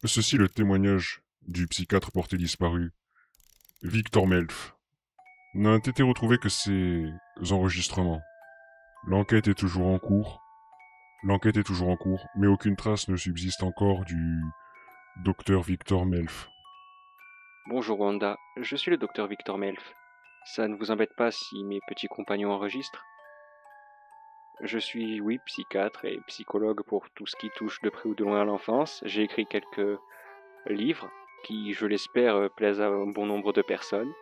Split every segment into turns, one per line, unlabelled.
Ceci est le témoignage du psychiatre porté disparu, Victor Melf. N'a été retrouvé que ces enregistrements. L'enquête est toujours en cours. L'enquête est toujours en cours, mais aucune trace ne subsiste encore du docteur Victor Melf.
Bonjour Wanda, je suis le docteur Victor Melf. Ça ne vous embête pas si mes petits compagnons enregistrent? Je suis, oui, psychiatre et psychologue pour tout ce qui touche de près ou de loin à l'enfance. J'ai écrit quelques livres qui, je l'espère, plaisent à un bon nombre de personnes.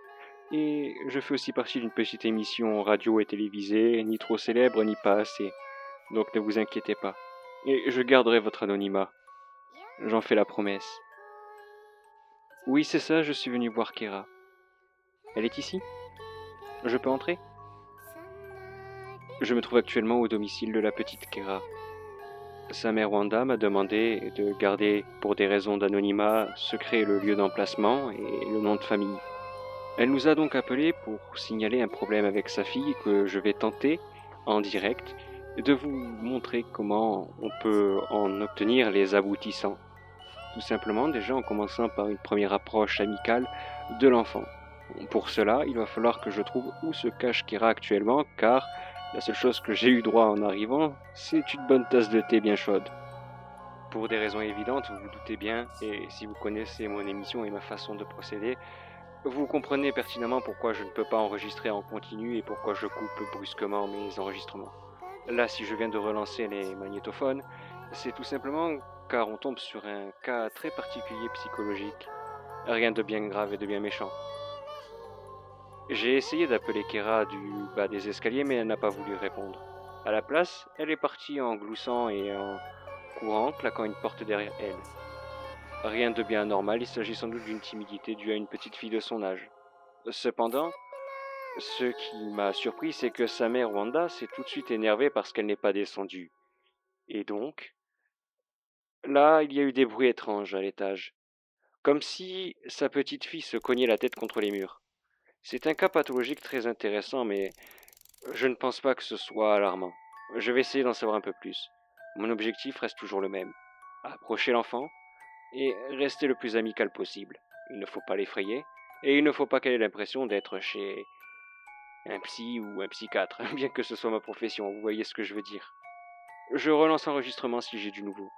Et je fais aussi partie d'une petite émission radio et télévisée, ni trop célèbre ni pas assez. Donc ne vous inquiétez pas. Et je garderai votre anonymat. J'en fais la promesse. Oui, c'est ça, je suis venu voir Kera. Elle est ici? Je peux entrer? Je me trouve actuellement au domicile de la petite Kera. Sa mère Wanda m'a demandé de garder, pour des raisons d'anonymat, secret le lieu d'emplacement et le nom de famille. Elle nous a donc appelés pour signaler un problème avec sa fille que je vais tenter, en direct, de vous montrer comment on peut en obtenir les aboutissants. Tout simplement, déjà en commençant par une première approche amicale de l'enfant. Pour cela, il va falloir que je trouve où se cache Kira actuellement, car la seule chose que j'ai eu droit en arrivant, c'est une bonne tasse de thé bien chaude. Pour des raisons évidentes, vous vous doutez bien, et si vous connaissez mon émission et ma façon de procéder, vous comprenez pertinemment pourquoi je ne peux pas enregistrer en continu et pourquoi je coupe brusquement mes enregistrements. Là, si je viens de relancer les magnétophones, c'est tout simplement car on tombe sur un cas très particulier psychologique. Rien de bien grave et de bien méchant. J'ai essayé d'appeler Kera du bas des escaliers, mais elle n'a pas voulu répondre. À la place, elle est partie en gloussant et en courant, claquant une porte derrière elle. Rien de bien anormal, il s'agit sans doute d'une timidité due à une petite fille de son âge. Cependant, ce qui m'a surpris, c'est que sa mère Wanda s'est tout de suite énervée parce qu'elle n'est pas descendue. Et donc, là, il y a eu des bruits étranges à l'étage, comme si sa petite fille se cognait la tête contre les murs. C'est un cas pathologique très intéressant, mais je ne pense pas que ce soit alarmant. Je vais essayer d'en savoir un peu plus. Mon objectif reste toujours le même. Approcher l'enfant et rester le plus amical possible. Il ne faut pas l'effrayer et il ne faut pas qu'elle ait l'impression d'être chez un psy ou un psychiatre, bien que ce soit ma profession, vous voyez ce que je veux dire. Je relance l'enregistrement si j'ai du nouveau.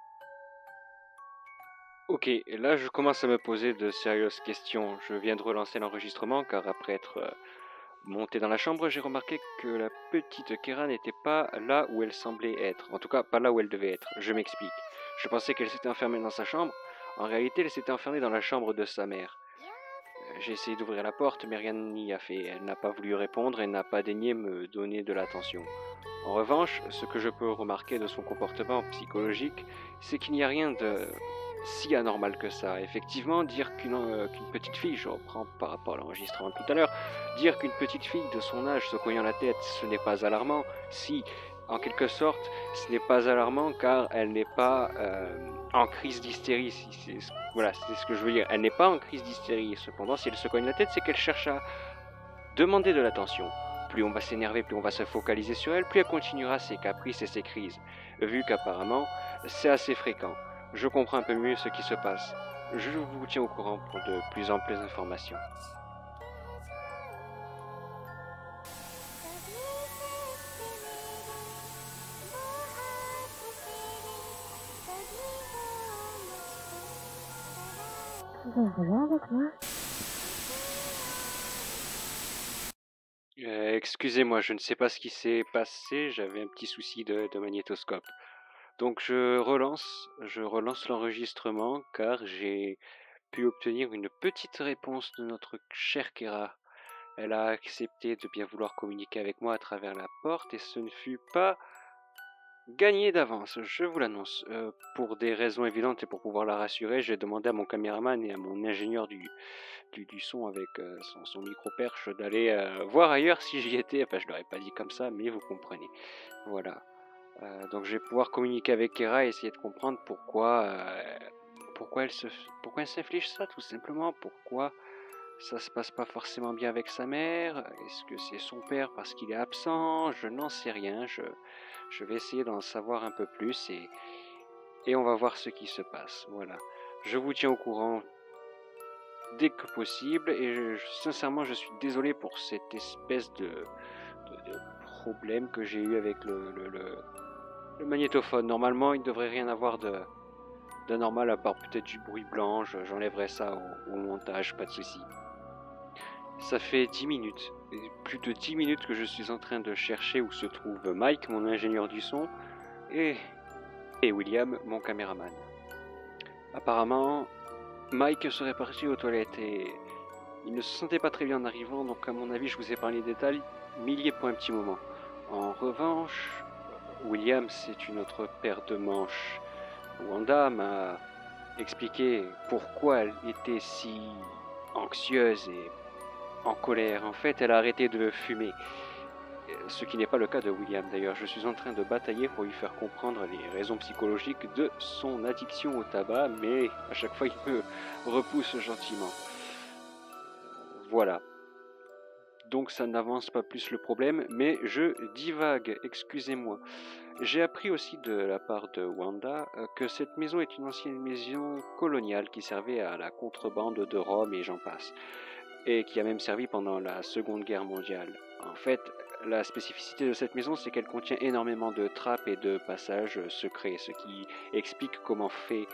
Ok, là je commence à me poser de sérieuses questions. Je viens de relancer l'enregistrement car après être monté dans la chambre, j'ai remarqué que la petite Kera n'était pas là où elle semblait être. En tout cas, pas là où elle devait être. Je m'explique. Je pensais qu'elle s'était enfermée dans sa chambre. En réalité, elle s'était enfermée dans la chambre de sa mère. J'ai essayé d'ouvrir la porte, mais rien n'y a fait. Elle n'a pas voulu répondre et n'a pas daigné me donner de l'attention. En revanche, ce que je peux remarquer de son comportement psychologique, c'est qu'il n'y a rien de si anormal que ça. Effectivement, dire qu'une petite fille, je reprends par rapport à l'enregistrement de tout à l'heure, dire qu'une petite fille de son âge se cognant la tête, ce n'est pas alarmant. Si, en quelque sorte, ce n'est pas alarmant car elle n'est pas en crise d'hystérie. Voilà, c'est ce que je veux dire. Elle n'est pas en crise d'hystérie. Cependant, si elle se cogne la tête, c'est qu'elle cherche à demander de l'attention. Plus on va s'énerver, plus on va se focaliser sur elle, plus elle continuera ses caprices et ses crises, vu qu'apparemment c'est assez fréquent. Je comprends un peu mieux ce qui se passe. Je vous tiens au courant pour de plus amples informations. Excusez-moi, je ne sais pas ce qui s'est passé, j'avais un petit souci de magnétoscope. Donc je relance l'enregistrement car j'ai pu obtenir une petite réponse de notre chère Kera. Elle a accepté de bien vouloir communiquer avec moi à travers la porte et ce ne fut pas gagné d'avance, je vous l'annonce. Pour des raisons évidentes et pour pouvoir la rassurer, j'ai demandé à mon caméraman et à mon ingénieur du son avec son micro-perche d'aller voir ailleurs si j'y étais. Enfin, je leur ai pas dit comme ça, mais vous comprenez. Voilà. Donc je vais pouvoir communiquer avec Kera et essayer de comprendre pourquoi pourquoi elle s'inflige ça, tout simplement. Pourquoi ça se passe pas forcément bien avec sa mère. Est-ce que c'est son père parce qu'il est absent? Je n'en sais rien. Je vais essayer d'en savoir un peu plus et on va voir ce qui se passe. Voilà. Je vous tiens au courant dès que possible et sincèrement je suis désolé pour cette espèce de problème que j'ai eu avec le magnétophone. Normalement il ne devrait rien avoir d'anormal à part peut-être du bruit blanc, j'enlèverai ça au montage, pas de souci. Ça fait 10 minutes, plus de 10 minutes que je suis en train de chercher où se trouve Mike, mon ingénieur du son, et William, mon caméraman. Apparemment, Mike serait parti aux toilettes et il ne se sentait pas très bien en arrivant, donc à mon avis je vous ai parlé des détails, mais il y est pour un petit moment. En revanche, William, c'est une autre paire de manches. Wanda m'a expliqué pourquoi elle était si anxieuse et en colère. En fait, elle a arrêté de fumer. Ce qui n'est pas le cas de William d'ailleurs. Je suis en train de batailler pour lui faire comprendre les raisons psychologiques de son addiction au tabac, mais à chaque fois il me repousse gentiment. Voilà. Donc ça n'avance pas plus le problème, mais je divague, excusez-moi. J'ai appris aussi de la part de Wanda que cette maison est une ancienne maison coloniale qui servait à la contrebande de Rome et j'en passe, et qui a même servi pendant la Seconde Guerre mondiale. En fait, la spécificité de cette maison, c'est qu'elle contient énormément de trappes et de passages secrets, ce qui explique comment fait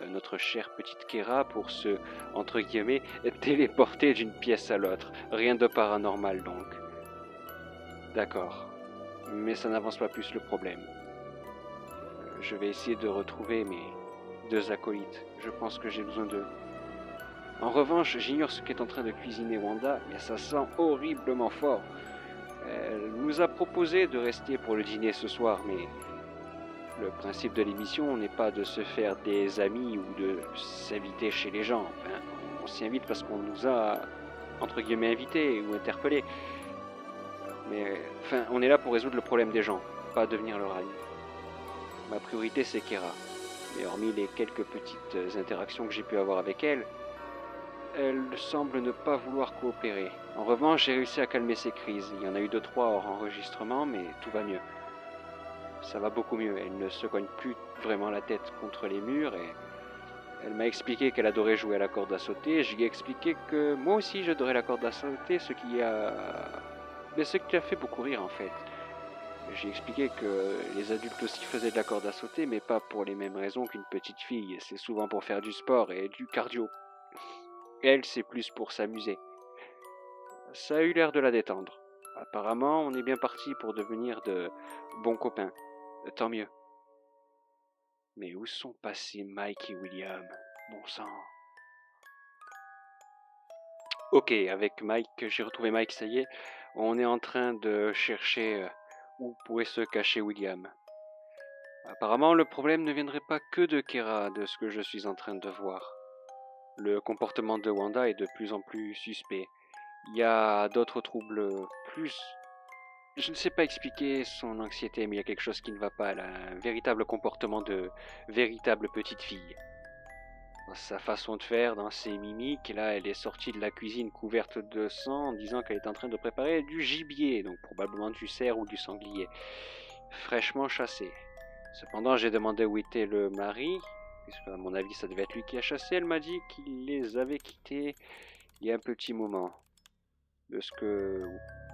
notre chère petite Kera pour se, entre guillemets, téléporter d'une pièce à l'autre. Rien de paranormal donc. D'accord. Mais ça n'avance pas plus le problème. Je vais essayer de retrouver mes 2 acolytes. Je pense que j'ai besoin d'eux. En revanche, j'ignore ce qu'est en train de cuisiner Wanda, mais ça sent horriblement fort. Elle nous a proposé de rester pour le dîner ce soir, mais le principe de l'émission n'est pas de se faire des amis ou de s'inviter chez les gens. Enfin, on s'y invite parce qu'on nous a, entre guillemets, invités ou interpellés. Mais enfin, on est là pour résoudre le problème des gens, pas devenir leur ami. Ma priorité, c'est Kera. Et hormis les quelques petites interactions que j'ai pu avoir avec elle, elle semble ne pas vouloir coopérer. En revanche, j'ai réussi à calmer ses crises. Il y en a eu 2-3 hors enregistrement, mais tout va mieux. Ça va beaucoup mieux. Elle ne se cogne plus vraiment la tête contre les murs et elle m'a expliqué qu'elle adorait jouer à la corde à sauter. Je lui ai expliqué que moi aussi j'adorais la corde à sauter, ce qui a fait beaucoup rire en fait. J'ai expliqué que les adultes aussi faisaient de la corde à sauter, mais pas pour les mêmes raisons qu'une petite fille. C'est souvent pour faire du sport et du cardio. Elle, c'est plus pour s'amuser. Ça a eu l'air de la détendre. Apparemment, on est bien parti pour devenir de bons copains. Tant mieux. Mais où sont passés Mike et William? Bon sang. Ok, avec Mike, j'ai retrouvé Mike, ça y est. On est en train de chercher où pourrait se cacher William. Apparemment, le problème ne viendrait pas que de Kera, de ce que je suis en train de voir. Le comportement de Wanda est de plus en plus suspect. Il y a d'autres troubles plus... Je ne sais pas expliquer son anxiété, mais il y a quelque chose qui ne va pas. Elle a un véritable comportement de véritable petite fille. Dans sa façon de faire, dans ses mimiques, là, elle est sortie de la cuisine couverte de sang en disant qu'elle est en train de préparer du gibier, donc probablement du cerf ou du sanglier, fraîchement chassé. Cependant, j'ai demandé où était le mari, puisque à mon avis ça devait être lui qui a chassé. Elle m'a dit qu'il les avait quittés il y a un petit moment. De ce que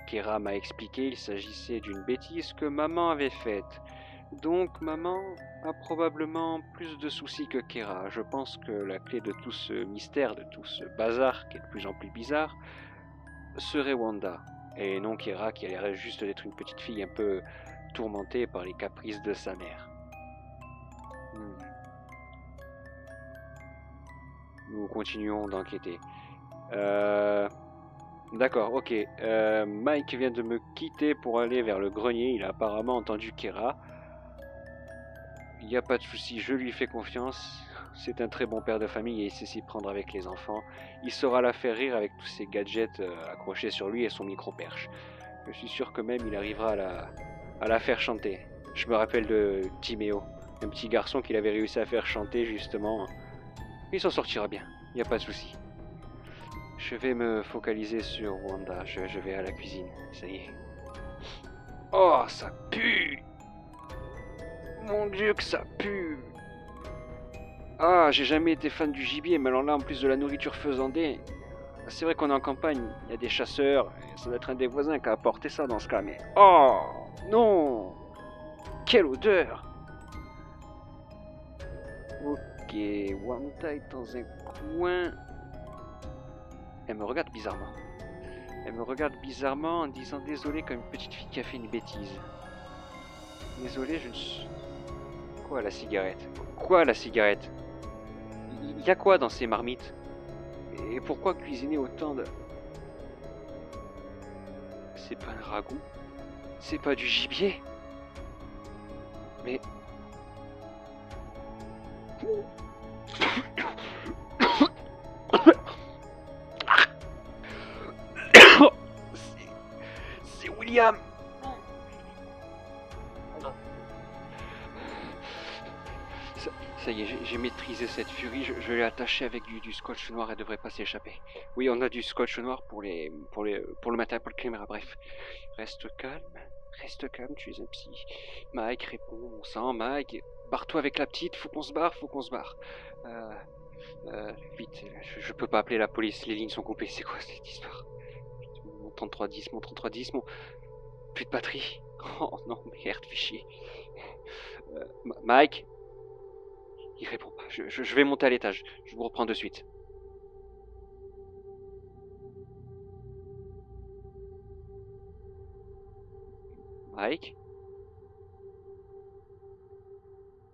Kera m'a expliqué, il s'agissait d'une bêtise que maman avait faite. Donc maman a probablement plus de soucis que Kera. Je pense que la clé de tout ce mystère, de tout ce bazar qui est de plus en plus bizarre, serait Wanda. Et non Kera qui a l'air juste d'être une petite fille un peu tourmentée par les caprices de sa mère. Nous continuons d'enquêter. D'accord, ok. Mike vient de me quitter pour aller vers le grenier. Il a apparemment entendu Kera. Il n'y a pas de souci, je lui fais confiance. C'est un très bon père de famille et il sait s'y prendre avec les enfants. Il saura la faire rire avec tous ses gadgets accrochés sur lui et son micro-perche. Je suis sûr que même il arrivera à la faire chanter. Je me rappelle de Timéo, un petit garçon qu'il avait réussi à faire chanter justement. Il s'en sortira bien, il n'y a pas de souci. Je vais me focaliser sur Wanda, je vais à la cuisine, ça y est. Oh, ça pue! Mon Dieu que ça pue! Ah, j'ai jamais été fan du gibier, mais alors là, en plus de la nourriture faisandée, c'est vrai qu'on est en campagne, il y a des chasseurs, et ça doit être un des voisins qui a apporté ça dans ce cas, mais... Oh non! Quelle odeur! Ok, Wanda est dans un coin. Elle me regarde bizarrement. Elle me regarde bizarrement en disant désolé comme une petite fille qui a fait une bêtise. Désolé, je ne suis... Quoi la cigarette? Quoi la cigarette? Il y a quoi dans ces marmites? Et pourquoi cuisiner autant de... C'est pas un ragoût? C'est pas du gibier? Mais... C'est William! Ça y est, j'ai maîtrisé cette furie, je l'ai attachée avec du scotch noir, elle devrait pas s'échapper. Oui, on a du scotch noir pour le matin, pour le caméra, bref. Reste calme, tu es un psy. Mike, réponds, mon sang, Mike. Barre-toi avec la petite, faut qu'on se barre. Vite, je peux pas appeler la police, les lignes sont coupées, c'est quoi cette histoire? Mon 3310, mon... Plus de batterie. Oh non, merde, fichier. Mike? Il répond pas. Je vais monter à l'étage. Je vous reprends de suite. Mike?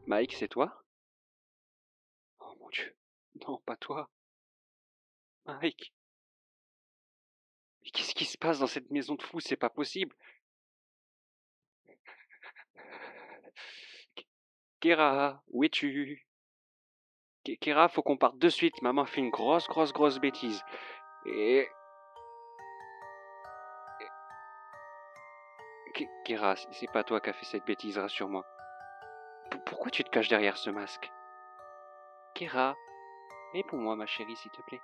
Mike, c'est toi? Oh mon Dieu. Non, pas toi. Mike. Mais qu'est-ce qui se passe dans cette maison de fous? C'est pas possible. Kera, où es-tu? Kera, faut qu'on parte de suite. Maman fait une grosse bêtise. Et... Kera, c'est pas toi qui as fait cette bêtise, rassure-moi. Pourquoi tu te caches derrière ce masque? Kera, réponds-moi, ma chérie, s'il te plaît.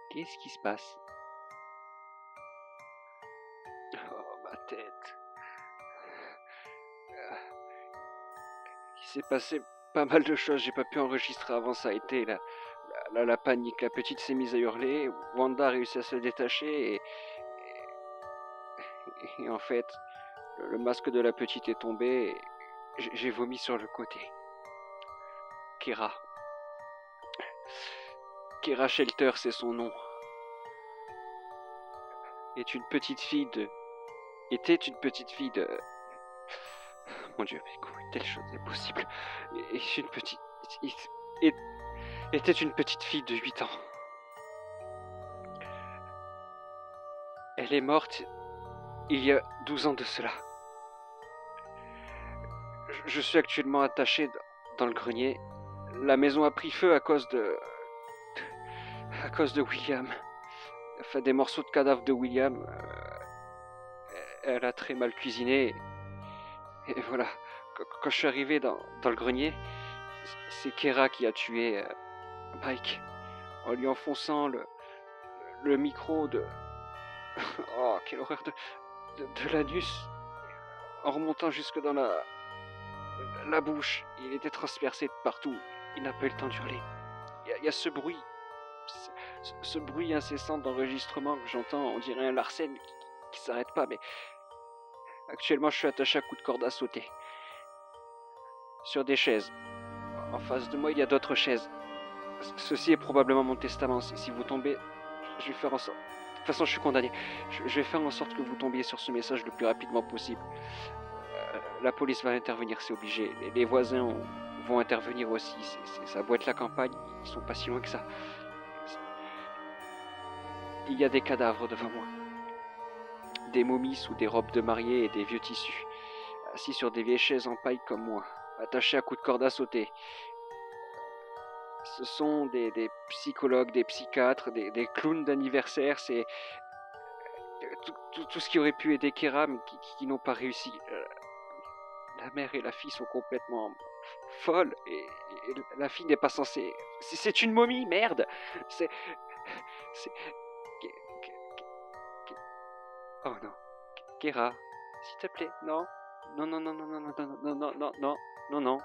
Qu'est-ce qui se passe? Oh, ma tête. Il s'est passé pas mal de choses, j'ai pas pu enregistrer avant, ça a été la panique. La petite s'est mise à hurler, Wanda a réussi à se détacher et en fait, le masque de la petite est tombé et j'ai vomi sur le côté. Kera. Kera Shelter, c'est son nom. Était une petite fille de... Mon Dieu, mais comment une telle chose est possible? Était une petite fille de 8 ans. Elle est morte il y a 12 ans de cela. Je suis actuellement attaché dans le grenier. La maison a pris feu à cause de William. Enfin, des morceaux de cadavre de William. Elle a très mal cuisiné. Et voilà. Quand je suis arrivé dans le grenier, c'est Kera qui a tué Mike en lui enfonçant le micro de... Oh, quelle horreur de l'anus en remontant jusque dans la bouche. Il était transpercé de partout. Il n'a pas eu le temps d'hurler. Il y a ce bruit. Ce bruit incessant d'enregistrement que j'entends, on dirait un Larsen qui s'arrête pas, mais actuellement je suis attaché à coups de corde à sauter. Sur des chaises. En face de moi, il y a d'autres chaises. Ceci est probablement mon testament. Si vous tombez, je vais faire en sorte... De toute façon, je suis condamné. Je vais faire en sorte que vous tombiez sur ce message le plus rapidement possible. La police va intervenir, c'est obligé. Les voisins vont intervenir aussi. Ça doit être la campagne. Ils sont pas si loin que ça. Il y a des cadavres devant moi. Des momies sous des robes de mariée et des vieux tissus. Assis sur des vieilles chaises en paille comme moi. Attachés à coups de corde à sauter. Ce sont des psychologues, des psychiatres, des clowns d'anniversaire. C'est tout ce qui aurait pu aider Kera, mais qui n'ont pas réussi. La mère et la fille sont complètement folles. Et la fille n'est pas censée... C'est une momie, merde. C'est... Oh non. Kera, s'il te plaît, non. Non.